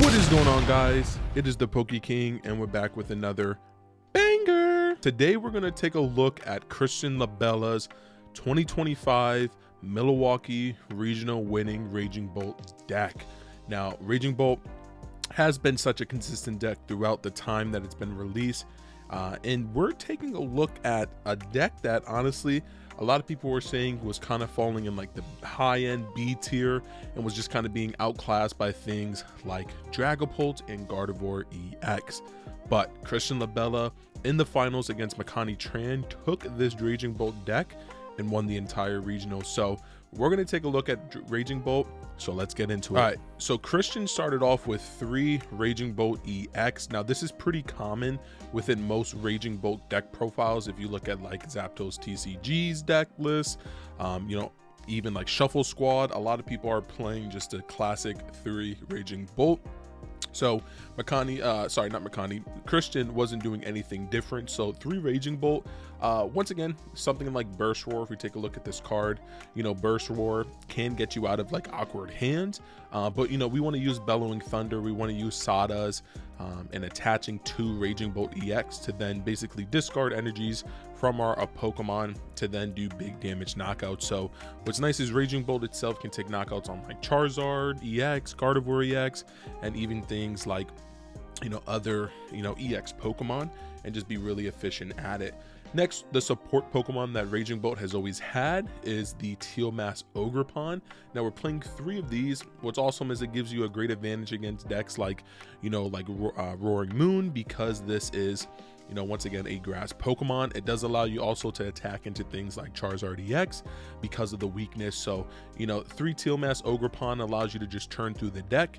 What is going on, guys? It is the Poke King, and we're back with another banger. Today we're going to take a look at Christian Labella's 2025 Milwaukee regional winning Raging Bolt deck. Now, Raging Bolt has been such a consistent deck throughout the time that it's been released, and we're taking a look at a deck that honestly a lot of people were saying was kind of falling in like the high-end B tier and was just kind of being outclassed by things like Dragapult and Gardevoir EX. But Christian Labella in the finals against Makani Tran took this Raging Bolt deck and won the entire regional. So we're going to take a look at Raging Bolt, so let's get into it. All right, so Christian started off with 3 Raging Bolt EX. Now this is pretty common within most Raging Bolt deck profiles. If you look at like Zapdos TCG's deck list, you know, even like Shuffle Squad, a lot of people are playing just a classic 3 Raging Bolt. So Christian wasn't doing anything different. So 3 Raging Bolt. Once again, something like Burst Roar. If we take a look at this card, you know, Burst Roar can get you out of like awkward hands, but you know, we want to use Bellowing Thunder, we want to use Sadas, and attaching 2 Raging Bolt EX to then basically discard energies from our Pokemon to then do big damage knockouts. So what's nice is Raging Bolt itself can take knockouts on like Charizard EX, Gardevoir EX, and even things like, you know, other, you know, EX Pokemon, and just be really efficient at it. Next, the support Pokemon that Raging Bolt has always had is the Teal Ogerpon. Now we're playing 3 of these. What's awesome is it gives you a great advantage against decks like, you know, like Roaring Moon, because this is, you know, once again, a grass Pokemon. It does allow you also to attack into things like Charizard EX because of the weakness. So, you know, 3 Teal Ogerpon allows you to just turn through the deck.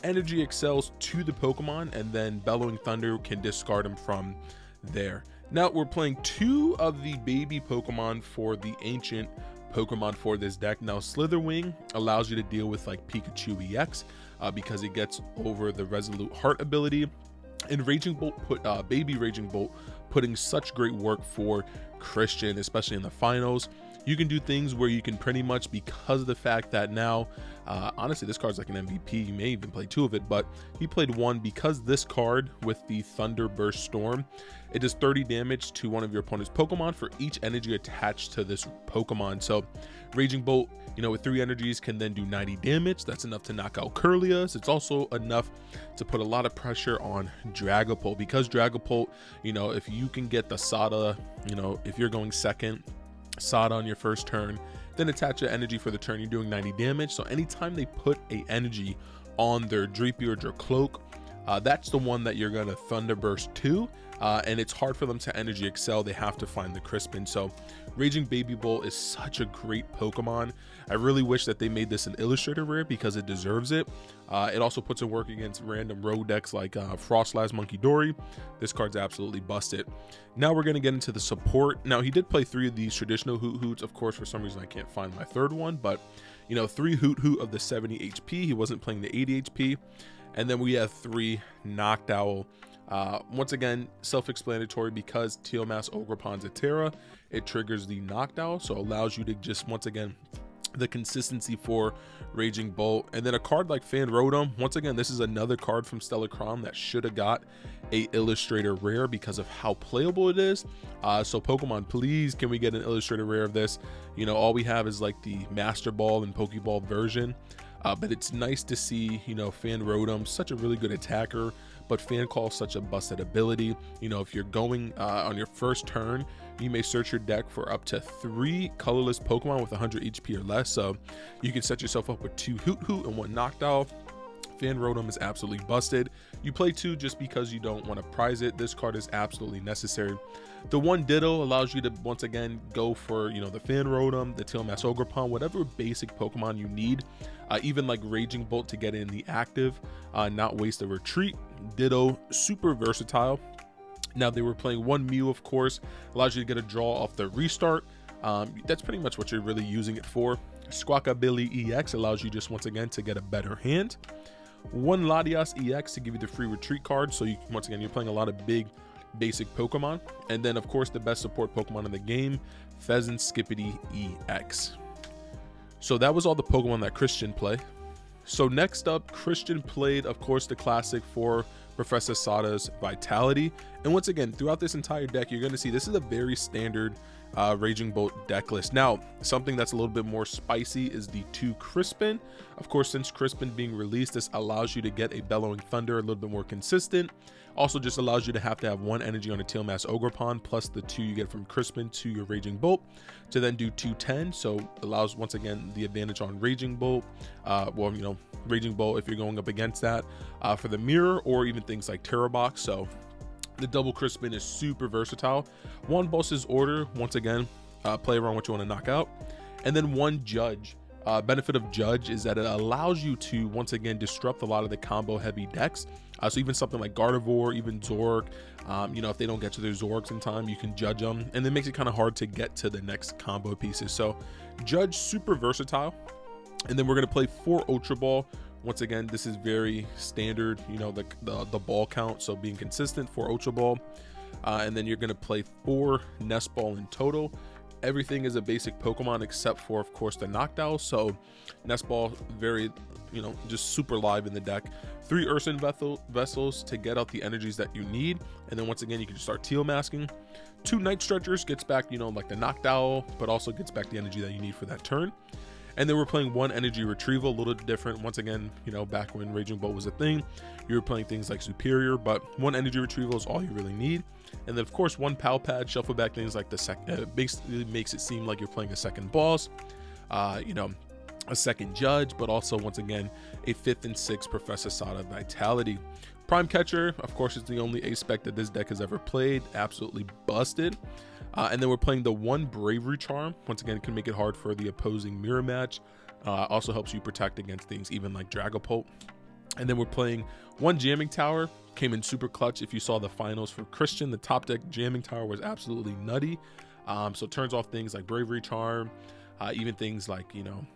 Energy excels to the Pokemon, and then Bellowing Thunder can discard them from there. Now we're playing 2 of the baby Pokemon for the ancient Pokemon for this deck. Now Slither Wing allows you to deal with like Pikachu EX because it gets over the Resolute Heart ability, and Raging Bolt baby Raging Bolt putting such great work for Christian, especially in the finals. You can do things where you can pretty much, because of the fact that now, honestly, this card's like an MVP. You may even play 2 of it, but he played 1 because this card with the Thunder Burst Storm, it does 30 damage to one of your opponent's Pokemon for each energy attached to this Pokemon. So Raging Bolt, you know, with 3 energies can then do 90 damage. That's enough to knock out Curlias. It's also enough to put a lot of pressure on Dragapult, because Dragapult, you know, if you can get the Sada, you know, if you're going second, Sada on your first turn, then attach an energy for the turn, you're doing 90 damage. So anytime they put a energy on their Dreepy or Dracloak, that's the one that you're gonna Thunder Burst to, and it's hard for them to energy excel. They have to find the Crispin. So Raging Baby Bolt is such a great Pokemon. I really wish that they made this an illustrator rare because it deserves it. It also puts in work against random road decks like Frostlass Monkey Dory. This card's absolutely busted. Now we're gonna get into the support. Now he did play 3 of these traditional Hoothoots. Of course, for some reason I can't find my 3rd one, but you know, 3 Hoothoot of the 70 HP. He wasn't playing the 80 HP. And then we have 3 Noctowl. Once again, self-explanatory, because Teal Ogerpon's a Terra, it triggers the Noctowl, so allows you to just, once again, the consistency for Raging Bolt. And then a card like Fan Rotom, once again, this is another card from Stellar Crown that should have got a illustrator rare because of how playable it is. So Pokemon, please, can we get an illustrator rare of this? You know, all we have is like the Master Ball and Pokeball version. But it's nice to see, you know, Fan Rotom, such a really good attacker, but Fan Call, such a busted ability. You know, if you're going on your first turn, you may search your deck for up to 3 colorless Pokemon with 100 HP or less. So you can set yourself up with 2 Hoothoot and 1 Noctowl. Fan Rotom is absolutely busted. You play 2 just because you don't want to prize it. This card is absolutely necessary. The 1 Ditto allows you to, once again, go for, you know, the Fan Rotom, the Teal Ogerpon, whatever basic Pokemon you need. Even like Raging Bolt to get in the active, not waste a retreat. Ditto, super versatile. Now they were playing 1 Mew, of course, allows you to get a draw off the restart. That's pretty much what you're really using it for. Squawkabilly EX allows you just, once again, to get a better hand. 1 Latias EX to give you the free retreat card. So you, once again, you're playing a lot of big basic Pokemon. And then, of course, the best support Pokemon in the game, Fezandipiti EX. So that was all the Pokemon that Christian played. So next up, Crispin played, of course, the classic for Professor Sada's Vitality. And once again, throughout this entire deck, you're going to see this is a very standard Raging Bolt deck list. Now, something that's a little bit more spicy is the 2 Crispin. Of course, since Crispin being released, this allows you to get a Bellowing Thunder a little bit more consistent. Also just allows you to have 1 energy on a Teal Mass Ogerpon plus the 2 you get from Crispin to your Raging Bolt to then do 210. So allows, once again, the advantage on Raging Bolt. Well, you know, Raging Bolt if you're going up against that for the mirror, or even things like Terror Box. So the double Crispin is super versatile. 1 Boss's Order, once again, play around what you want to knock out. And then 1 Judge. Benefit of Judge is that it allows you to, once again, disrupt a lot of the combo heavy decks. So even something like Gardevoir, even Zork, you know, if they don't get to their Zorks in time, you can Judge them. And it makes it kind of hard to get to the next combo pieces. So Judge, super versatile. And then we're going to play 4 Ultra Ball. Once again, this is very standard, you know, the ball count, so being consistent for Ultra Ball. And then you're going to play 4 Nest Ball in total. Everything is a basic Pokemon except for, of course, the Noctowl. So Nest Ball, very, you know, just super live in the deck. 3 Earthen Vessels to get out the energies that you need. And then once again, you can just start Teal masking. 2 Night Stretchers gets back, you know, like the Noctowl, but also gets back the energy that you need for that turn. And then we're playing 1 Energy Retrieval, a little different. Once again, you know, back when Raging Bolt was a thing, you were playing things like Superior, but 1 Energy Retrieval is all you really need. And then, of course, 1 Pal Pad, shuffle back things like the second, basically makes it seem like you're playing a second boss, you know, a second Judge, but also, once again, a 5th and 6th Professor Sada Vitality. Prime Catcher, of course, is the only ace spec that this deck has ever played. Absolutely busted. And then we're playing the 1 Bravery Charm. Once again, it can make it hard for the opposing mirror match. Also helps you protect against things even like Dragapult. And then we're playing 1 Jamming Tower. Came in super clutch. If you saw the finals for Crispin, the top deck Jamming Tower was absolutely nutty. So it turns off things like Bravery Charm, even things like, you know,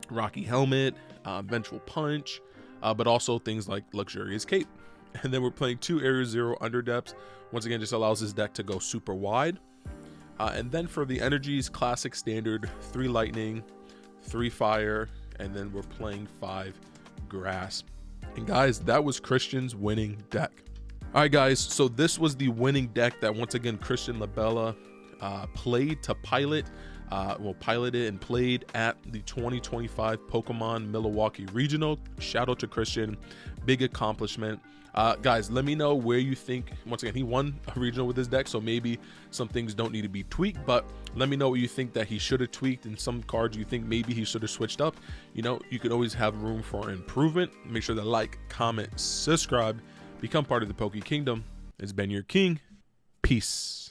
Rocky Helmet, Vengeful Punch, but also things like Luxurious Cape. And then we're playing 2 Area 0 Underdepths. Once again, just allows this deck to go super wide. And then for the energies, classic standard, 3 Lightning, 3 Fire, and then we're playing 5 Grass. And guys, that was Crispin's winning deck. All right, guys, so this was the winning deck that, once again, Crispin Labella played to pilot. Piloted and played at the 2025 Pokemon Milwaukee Regional. Shout out to Crispin, big accomplishment. Guys, let me know where you think, once again, he won a regional with his deck, so maybe some things don't need to be tweaked, but let me know what you think that he should have tweaked, and some cards you think maybe he should have switched up. You know, you could always have room for improvement. Make sure to like, comment, subscribe, become part of the Poke Kingdom. It's been your king. Peace.